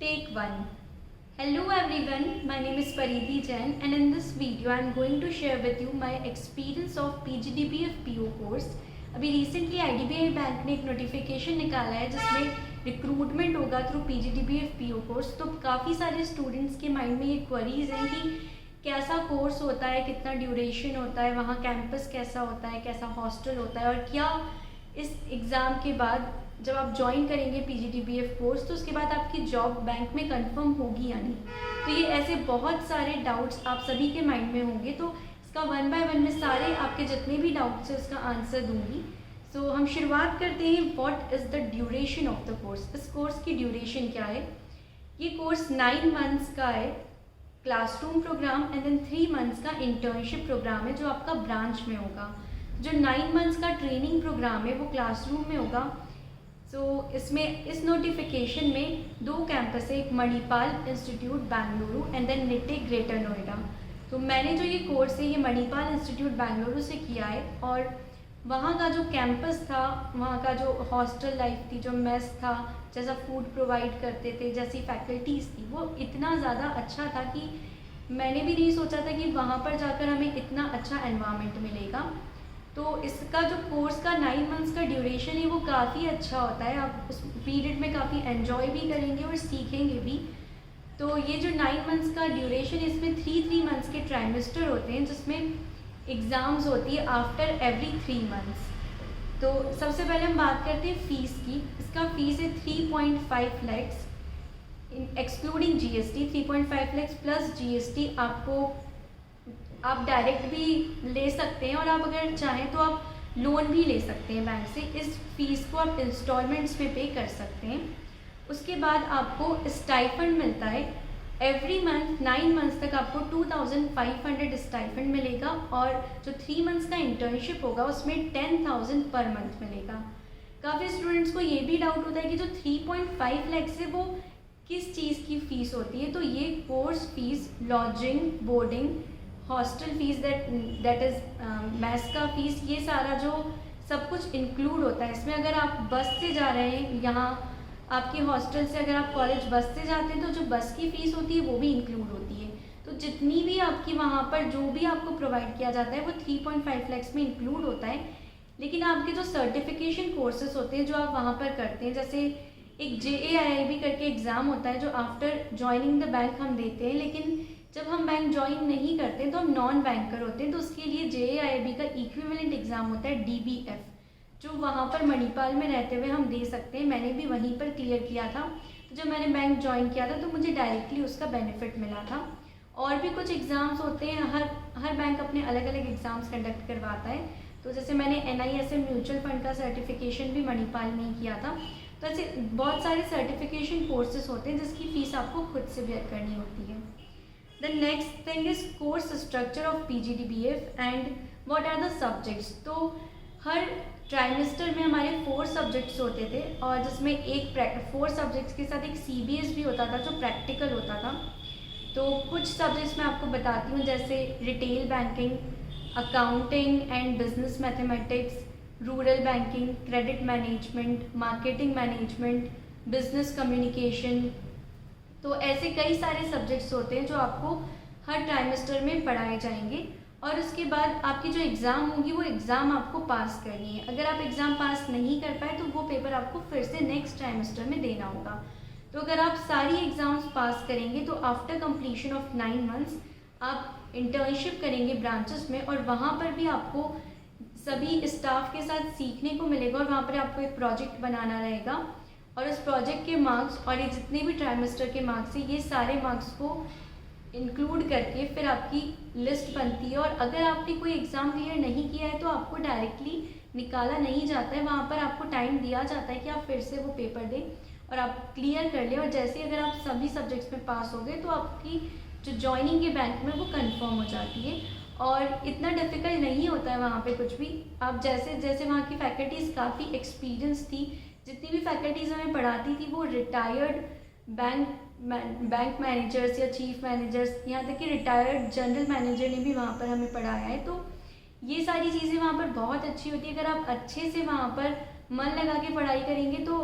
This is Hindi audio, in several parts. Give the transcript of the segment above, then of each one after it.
Take 1. Hello everyone, my name is Pariti Jain and in this video I am going to share with you my experience of PGDBF PO course. अभी रिसेंटली IDBI बैंक ने एक नोटिफिकेशन निकाला है जिसमें रिक्रूटमेंट होगा थ्रू PGDBF PO कोर्स। तो काफ़ी सारे स्टूडेंट्स के माइंड में ये क्वेरीज हैं कि कैसा कोर्स होता है, कितना ड्यूरेशन होता है, वहाँ कैंपस कैसा होता है, कैसा हॉस्टल होता है और क्या इस एग्ज़ाम के बाद जब आप ज्वाइन करेंगे PGDBF कोर्स तो उसके बाद आपकी जॉब बैंक में कंफर्म होगी या नहीं। तो ये ऐसे बहुत सारे डाउट्स आप सभी के माइंड में होंगे, तो इसका 1 बाय 1 में सारे आपके जितने भी डाउट्स हैं उसका आंसर दूंगी। सो हम शुरुआत करते हैं। What is the duration of the course. इस कोर्स की ड्यूरेशन क्या है। ये कोर्स 9 मंथ्स का है classroom program and then 3 months का इंटर्नशिप प्रोग्राम है जो आपका ब्रांच में होगा। जो 9 मंथ्स का ट्रेनिंग प्रोग्राम है वो क्लासरूम में होगा। इसमें इस नोटिफिकेशन में 2 कैंपस है, एक Manipal institute Bengaluru and then NIET greater Noida. तो मैंने जो ये कोर्स है ये मणिपाल इंस्टीट्यूट बेंगलुरु से किया है और वहाँ का जो कैंपस था, वहाँ का जो हॉस्टल लाइफ थी, जो मेस था, जैसा फूड प्रोवाइड करते थे, जैसी फैकल्टीज़ थी, वो इतना ज़्यादा अच्छा था कि मैंने भी नहीं सोचा था कि वहाँ पर जाकर हमें इतना अच्छा एनवायरनमेंट मिलेगा। तो इसका जो कोर्स का 9 मंथ्स का ड्यूरेशन है वो काफ़ी अच्छा होता है। आप उस पीरियड में काफ़ी एन्जॉय भी करेंगे और सीखेंगे भी। तो ये जो 9 मंथ्स का ड्यूरेशन है इसमें 3 मंथ्स के ट्राइमेस्टर होते हैं जिसमें एग्ज़ाम्स होती है आफ्टर एवरी 3 मंथ्स। तो सबसे पहले हम बात करते हैं फ़ीस की। इसका फ़ीस है 3.5 lakhs excluding GST। 3.5 lakhs plus GST आपको आप डायरेक्ट भी ले सकते हैं और आप अगर चाहें तो आप लोन भी ले सकते हैं बैंक से। इस फीस को आप इंस्टॉलमेंट्स में पे कर सकते हैं। उसके बाद आपको स्टाइफंड मिलता है एवरी मंथ। 9 मंथ्स तक आपको 2500 स्टाइफंड मिलेगा और जो 3 मंथ्स का इंटर्नशिप होगा उसमें 10,000 पर मंथ मिलेगा। काफ़ी स्टूडेंट्स को ये भी डाउट होता है कि जो 3.5 लैक्स है वो किस चीज़ की फ़ीस होती है। तो ये course fees, lodging, boarding, hostel fees, that is maths का फ़ीस, ये सारा जो सब कुछ इंक्लूड होता है इसमें। अगर आप बस से जा रहे हैं, यहाँ आपके हॉस्टल से अगर आप कॉलेज बस से जाते हैं तो जो बस की फ़ीस होती है वो भी इंक्लूड होती है। तो जितनी भी आपकी वहाँ पर जो भी आपको प्रोवाइड किया जाता है वो 3.5 लैक्स में इंक्लूड होता है। लेकिन आपके जो सर्टिफिकेशन कोर्सेज होते हैं जो आप वहाँ पर करते हैं, जैसे एक JAIIB करके एग्ज़ाम होता है जो आफ्टर ज्वाइनिंग द बैंक हम देते हैं, लेकिन जब हम बैंक ज्वाइन नहीं करते तो हम नॉन बैंकर होते हैं। तो उसके लिए JAIIB का इक्विवेलेंट एग्ज़ाम होता है DBF, जो वहाँ पर मणिपाल में रहते हुए हम दे सकते हैं। मैंने भी वहीं पर क्लियर किया था। तो जब मैंने बैंक ज्वाइन किया था तो मुझे डायरेक्टली उसका बेनिफिट मिला था। और भी कुछ एग्ज़ाम्स होते हैं, हर बैंक अपने अलग अलग एग्ज़ाम्स कंडक्ट करवाता है। तो जैसे मैंने NISM म्यूचुअल फंड का सर्टिफिकेशन भी मणिपाल में ही किया था। तो ऐसे बहुत सारे सर्टिफिकेशन कोर्सेज होते हैं जिसकी फ़ीस आपको खुद से बेयर करनी होती है। The next thing is course structure of PGDBF and what are the subjects। तो हर ट्राइमेस्टर में हमारे 4 सब्जेक्ट्स होते थे और जिसमें एक 4 सब्जेक्ट्स के साथ एक CBS भी होता था जो प्रैक्टिकल होता था। तो कुछ सब्जेक्ट्स मैं आपको बताती हूँ, जैसे retail banking, accounting and business mathematics, rural banking, credit management, marketing management, business communication. तो ऐसे कई सारे सब्जेक्ट्स होते हैं जो आपको हर ट्राइमेस्टर में पढ़ाए जाएंगे और उसके बाद आपकी जो एग्ज़ाम होगी वो एग्ज़ाम आपको पास करनी है। अगर आप एग्ज़ाम पास नहीं कर पाए तो वो पेपर आपको फिर से नेक्स्ट ट्राइमेस्टर में देना होगा। तो अगर आप सारी एग्ज़ाम्स पास करेंगे तो आफ्टर कंप्लीशन ऑफ 9 मंथ्स आप इंटर्नशिप करेंगे ब्रांचेस में और वहाँ पर भी आपको सभी स्टाफ के साथ सीखने को मिलेगा और वहाँ पर आपको एक प्रोजेक्ट बनाना रहेगा और उस प्रोजेक्ट के मार्क्स और ये जितने भी ट्राइमेस्टर के मार्क्स हैं ये सारे मार्क्स को इंक्लूड करके फिर आपकी लिस्ट बनती है। और अगर आपने कोई एग्ज़ाम क्लियर नहीं किया है तो आपको डायरेक्टली निकाला नहीं जाता है, वहाँ पर आपको टाइम दिया जाता है कि आप फिर से वो पेपर दें और आप क्लियर कर लें। और जैसे अगर आप सभी सब्जेक्ट्स में पास हो गए तो आपकी जो ज्वाइनिंग है बैंक में वो कन्फर्म हो जाती है और इतना डिफ़िकल्ट नहीं होता है वहाँ पे कुछ भी। आप जैसे जैसे वहाँ की फैकल्टीज़ काफ़ी एक्सपीरियंस थी, जितनी भी फैकल्टीज़ हमें पढ़ाती थी वो रिटायर्ड बैंक मैनेजर्स या चीफ मैनेजर्स, यहाँ तक कि रिटायर्ड जनरल मैनेजर ने भी वहाँ पर हमें पढ़ाया है। तो ये सारी चीज़ें वहाँ पर बहुत अच्छी होती है। अगर आप अच्छे से वहाँ पर मन लगा के पढ़ाई करेंगे तो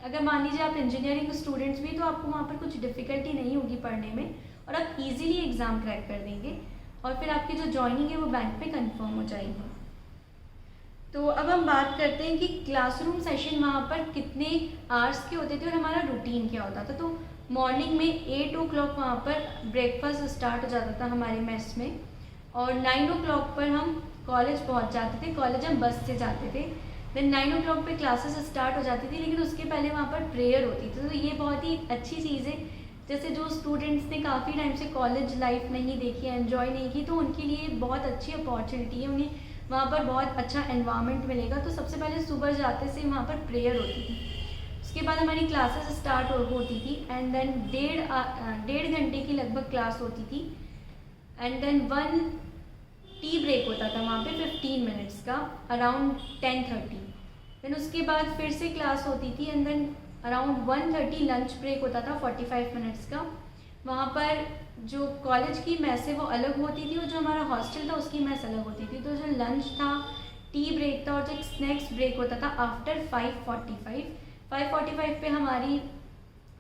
अगर मान लीजिए आप इंजीनियरिंग स्टूडेंट्स भी, तो आपको वहाँ पर कुछ डिफ़िकल्टी नहीं होगी पढ़ने में और आप इजीली एग्ज़ाम क्रैक कर देंगे और फिर आपकी जो जॉइनिंग है वो बैंक पे कंफर्म हो जाएगी। तो अब हम बात करते हैं कि क्लासरूम सेशन वहाँ पर कितने आवर्स के होते थे और हमारा रूटीन क्या होता था। तो मॉर्निंग में 8 o'clock वहाँ पर ब्रेकफास्ट स्टार्ट हो जाता था हमारे मेस में और 9 o'clock पर हम कॉलेज पहुँच जाते थे। कॉलेज हम बस से जाते थे। देन 9 o'clock पे क्लासेस स्टार्ट हो जाती थी, लेकिन उसके पहले वहाँ पर प्रेयर होती थी। तो ये बहुत ही अच्छी चीज़ है। जैसे जो स्टूडेंट्स ने काफ़ी टाइम से कॉलेज लाइफ नहीं देखी, एंजॉय नहीं की, तो उनके लिए बहुत अच्छी अपॉर्चुनिटी है। उन्हें वहाँ पर बहुत अच्छा एनवायरनमेंट मिलेगा। तो सबसे पहले सुबह जाते से वहाँ पर प्रेयर होती थी। उसके बाद हमारी क्लासेस स्टार्ट होती थी एंड देन 1.5 घंटे की लगभग क्लास होती थी एंड देन 1 टी ब्रेक होता था वहाँ पे 15 मिनट्स का अराउंड 10:30। देन उसके बाद फिर से क्लास होती थी and then around 1:30 lunch break होता था 45 मिनट्स का। वहाँ पर जो कॉलेज की मैस है वो अलग होती थी और जो हमारा हॉस्टल था उसकी मैस अलग होती थी। तो जो लंच था, टी ब्रेक था और जो एक स्नैक्स ब्रेक होता था आफ्टर 5:45 पे हमारी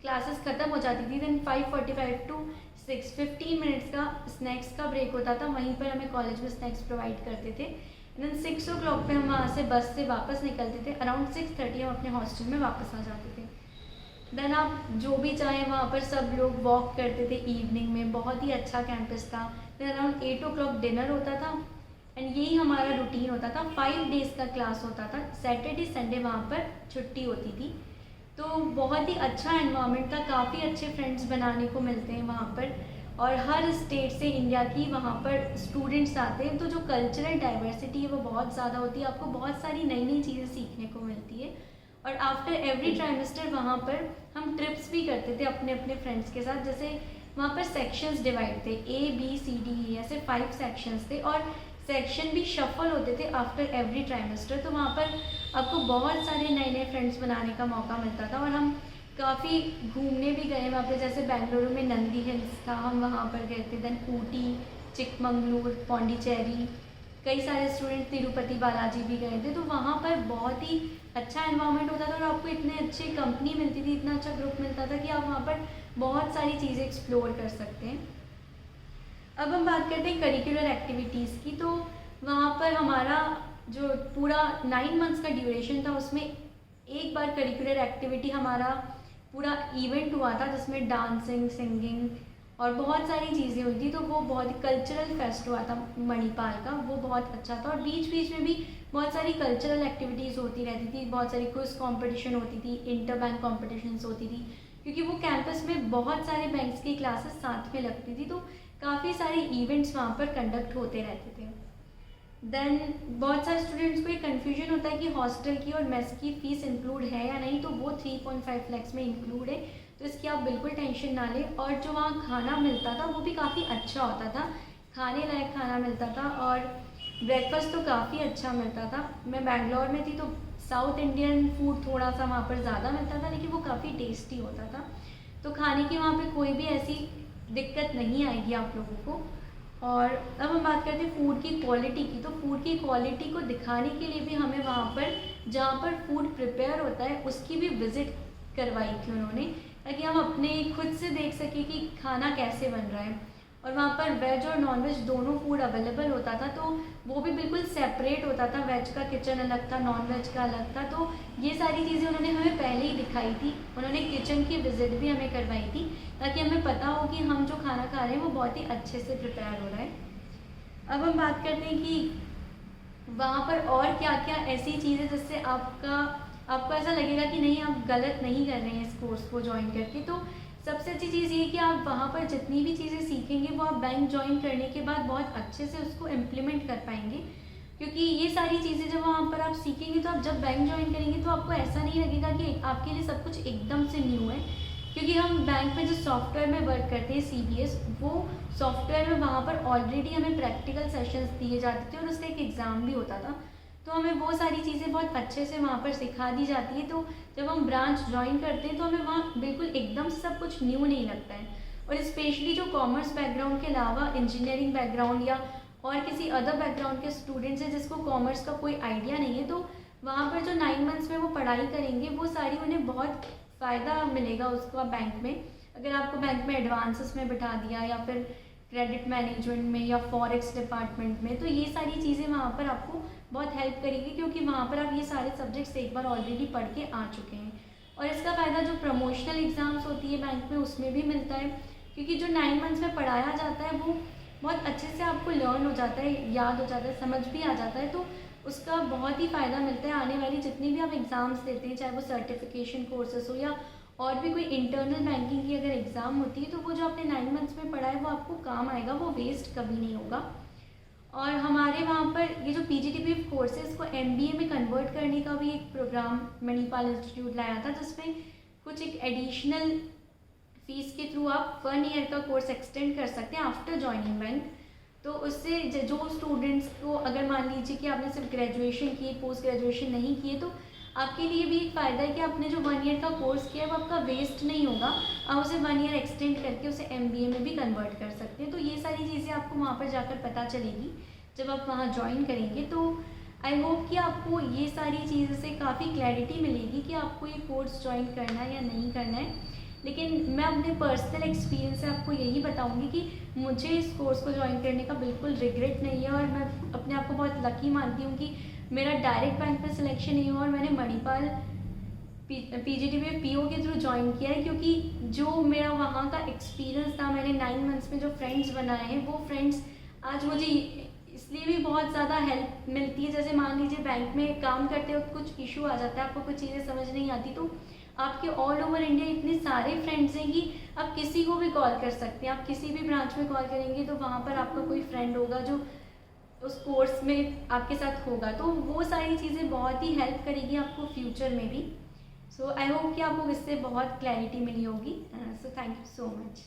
क्लासेस ख़त्म हो जाती थी। देन 5:45 to 6 15 मिनट्स का स्नैक्स का ब्रेक होता था। वहीं पर हमें कॉलेज में स्नैक्स प्रोवाइड करते थे। देन 6 o'clock पे हम वहाँ से बस से वापस निकलते थे। अराउंड 6:30 हम अपने हॉस्टल में वापस आ जाते थे। देन आप जो भी चाहें वहाँ पर सब लोग वॉक करते थे इवनिंग में। बहुत ही अच्छा कैंपस था। देन अराउंड 8 o'clock डिनर होता था एंड यही हमारा रूटीन होता था। 5 डेज़ का क्लास होता था। सैटरडे संडे वहाँ पर छुट्टी होती थी। तो बहुत ही अच्छा एनवायरनमेंट था। काफ़ी अच्छे फ्रेंड्स बनाने को मिलते हैं वहाँ पर और हर स्टेट से इंडिया की वहाँ पर स्टूडेंट्स आते हैं। तो जो कल्चरल डाइवर्सिटी है वो बहुत ज़्यादा होती है। आपको बहुत सारी नई नई चीज़ें सीखने को मिलती है और आफ्टर एवरी ट्राइमेस्टर वहाँ पर हम ट्रिप्स भी करते थे अपने अपने फ्रेंड्स के साथ। जैसे वहाँ पर सेक्शंस डिवाइड थे, A B C D E ऐसे 5 सेक्शंस थे और सेक्शन भी शफल होते थे आफ्टर एवरी ट्राइमेस्टर। तो वहाँ पर आपको बहुत सारे नए नए फ्रेंड्स बनाने का मौका मिलता था और हम काफ़ी घूमने भी गए वहाँ पे। जैसे बेंगलुरु में नंदी हिल्स था, हम वहाँ पर गए थे। देन ऊटी, चिकमंगलूर, पौंडीचेरी, कई सारे स्टूडेंट तिरुपति बालाजी भी गए थे। तो वहाँ पर बहुत ही अच्छा एनवायरनमेंट होता था और आपको इतने अच्छे कंपनी मिलती थी, इतना अच्छा ग्रुप मिलता था कि आप वहाँ पर बहुत सारी चीज़ें एक्सप्लोर कर सकते हैं। अब हम बात करते हैं करिकुलर एक्टिविटीज़ की। तो वहाँ पर हमारा जो पूरा 9 मंथ्स का ड्यूरेशन था उसमें एक बार करिकुलर एक्टिविटी हमारा पूरा इवेंट हुआ था जिसमें डांसिंग, सिंगिंग और बहुत सारी चीज़ें हुई थी। तो वो बहुत ही कल्चरल फेस्ट हुआ था मणिपाल का, वो बहुत अच्छा था। और बीच बीच में भी बहुत सारी कल्चरल एक्टिविटीज़ होती रहती थी। बहुत सारी क्विज कंपटीशन होती थी, इंटर बैंक कॉम्पिटिशन्स होती थी, क्योंकि वो कैंपस में बहुत सारे बैंक्स की क्लासेस साथ में लगती थी। तो काफ़ी सारे इवेंट्स वहाँ पर कंडक्ट होते रहते थे। देन बहुत सारे स्टूडेंट्स को ये कन्फ्यूजन होता है कि हॉस्टल की और मेस की फ़ीस इंक्लूड है या नहीं। तो वो 3.5 lakhs में इंक्लूड है, तो इसकी आप बिल्कुल टेंशन ना लें। और जो वहाँ खाना मिलता था वो भी काफ़ी अच्छा होता था, खाने लायक खाना मिलता था और ब्रेकफास्ट तो काफ़ी अच्छा मिलता था। मैं बैंगलोर में थी तो साउथ इंडियन फूड थोड़ा सा वहाँ पर ज़्यादा मिलता था, लेकिन वो काफ़ी टेस्टी होता था। तो खाने की वहाँ पे कोई भी ऐसी दिक्कत नहीं आएगी आप लोगों को। और अब हम बात करते हैं फूड की क्वालिटी की। तो फूड की क्वालिटी को दिखाने के लिए भी हमें वहाँ पर जहाँ पर फूड प्रिपेयर होता है उसकी भी विज़िट करवाई थी उन्होंने, ताकि हम अपने खुद से देख सकें कि खाना कैसे बन रहा है। और वहाँ पर वेज और नॉन वेज दोनों फूड अवेलेबल होता था, तो वो भी बिल्कुल सेपरेट होता था। वेज का किचन अलग था, नॉन वेज का अलग था। तो ये सारी चीज़ें उन्होंने हमें पहले ही दिखाई थी। उन्होंने किचन की विज़िट भी हमें करवाई थी, ताकि हमें पता हो कि हम जो खाना खा रहे हैं वो बहुत ही अच्छे से प्रिपेयर हो रहा है। अब हम बात करते हैं कि वहाँ पर और क्या क्या ऐसी चीज़ें जिससे आपको ऐसा लगेगा कि नहीं, आप गलत नहीं कर रहे हैं इस कोर्स को ज्वाइन करके। तो सबसे अच्छी चीज़ ये कि आप वहाँ पर जितनी भी चीज़ें सीखेंगे वो आप बैंक ज्वाइन करने के बाद बहुत अच्छे से उसको इम्प्लीमेंट कर पाएंगे। क्योंकि ये सारी चीज़ें जब वहाँ पर आप सीखेंगे तो आप जब बैंक ज्वाइन करेंगे तो आपको ऐसा नहीं लगेगा कि आपके लिए सब कुछ एकदम से न्यू है। क्योंकि हम बैंक में जो सॉफ्टवेयर में वर्क करते हैं CBS, वो सॉफ्टवेयर में वहाँ पर ऑलरेडी हमें प्रैक्टिकल सेशंस दिए जाते थे और उसका एक एग्ज़ाम भी होता था। तो हमें वो सारी चीज़ें बहुत अच्छे से वहाँ पर सिखा दी जाती है। तो जब हम ब्रांच ज्वाइन करते हैं तो हमें वहाँ बिल्कुल एकदम से सब कुछ न्यू नहीं लगता है। और स्पेशली जो कॉमर्स बैकग्राउंड के अलावा इंजीनियरिंग बैकग्राउंड या और किसी अदर बैकग्राउंड के स्टूडेंट्स हैं जिसको कॉमर्स का कोई आइडिया नहीं है, तो वहाँ पर जो 9 मंथ्स में वो पढ़ाई करेंगे वो सारी उन्हें बहुत फ़ायदा मिलेगा उसका बैंक में। अगर आपको बैंक में एडवांसेस में बिठा दिया या फिर क्रेडिट मैनेजमेंट में या फॉरेक्स डिपार्टमेंट में, तो ये सारी चीज़ें वहाँ पर आपको बहुत हेल्प करेगी, क्योंकि वहाँ पर आप ये सारे सब्जेक्ट्स एक बार ऑलरेडी पढ़ के आ चुके हैं। और इसका फ़ायदा जो प्रमोशनल एग्ज़ाम्स होती है बैंक में उसमें भी मिलता है, क्योंकि जो 9 मंथ्स में पढ़ाया जाता है वो बहुत अच्छे से आपको लर्न हो जाता है, याद हो जाता है, समझ भी आ जाता है। तो उसका बहुत ही फ़ायदा मिलता है आने वाली जितनी भी आप एग्ज़ाम्स देते हैं, चाहे वो सर्टिफिकेशन कोर्सेस हो या और भी कोई इंटरनल बैंकिंग की अगर एग्ज़ाम होती है, तो वो जो आपने 9 मंथ्स में पढ़ा है वो आपको काम आएगा, वो वेस्ट कभी नहीं होगा। और हमारे वहाँ पर ये जो PGDBF कोर्स है इसको MBA में कन्वर्ट करने का भी एक प्रोग्राम मणिपाल इंस्टीट्यूट लाया था, जिसमें कुछ एक एडिशनल फीस के थ्रू आप 1 ईयर का कोर्स एक्सटेंड कर सकते हैं आफ्टर जॉइनिंग बैंक। तो उससे जो स्टूडेंट्स को, अगर मान लीजिए कि आपने सिर्फ ग्रेजुएशन की, पोस्ट ग्रेजुएशन नहीं किए, तो आपके लिए भी एक फ़ायदा है कि आपने जो 1 ईयर का कोर्स किया है वो आपका वेस्ट नहीं होगा। आप उसे 1 ईयर एक्सटेंड करके उसे MBA में भी कन्वर्ट कर सकते हैं। तो ये सारी चीज़ें आपको वहाँ पर जाकर पता चलेगी जब आप वहाँ ज्वाइन करेंगे। तो आई होप कि आपको ये सारी चीज़ों से काफ़ी क्लैरिटी मिलेगी कि आपको ये कोर्स ज्वाइन करना है या नहीं करना है। लेकिन मैं अपने पर्सनल एक्सपीरियंस से आपको यही बताऊंगी कि मुझे इस कोर्स को ज्वाइन करने का बिल्कुल रिग्रेट नहीं है, और मैं अपने आप को बहुत लकी मानती हूँ कि मेरा डायरेक्ट बैंक में सिलेक्शन नहीं हुआ और मैंने मणिपाल PGDBF PO के थ्रू ज्वाइन किया है, क्योंकि जो मेरा वहाँ का एक्सपीरियंस था, मैंने 9 मंथ्स में जो फ्रेंड्स बनाए हैं वो फ्रेंड्स आज मुझे इसलिए भी बहुत ज़्यादा हेल्प मिलती है। जैसे मान लीजिए बैंक में काम करते वक्त कुछ इशू आ जाता है, आपको कुछ चीज़ें समझ नहीं आती, तो आपके ऑल ओवर इंडिया इतने सारे फ्रेंड्स हैं कि आप किसी को भी कॉल कर सकते हैं। आप किसी भी ब्रांच में कॉल करेंगे तो वहाँ पर आपका कोई फ्रेंड होगा जो उस कोर्स में आपके साथ होगा, तो वो सारी चीज़ें बहुत ही हेल्प करेगी आपको फ्यूचर में भी। सो आई होप कि आपको इससे बहुत क्लैरिटी मिली होगी। So thank you so much.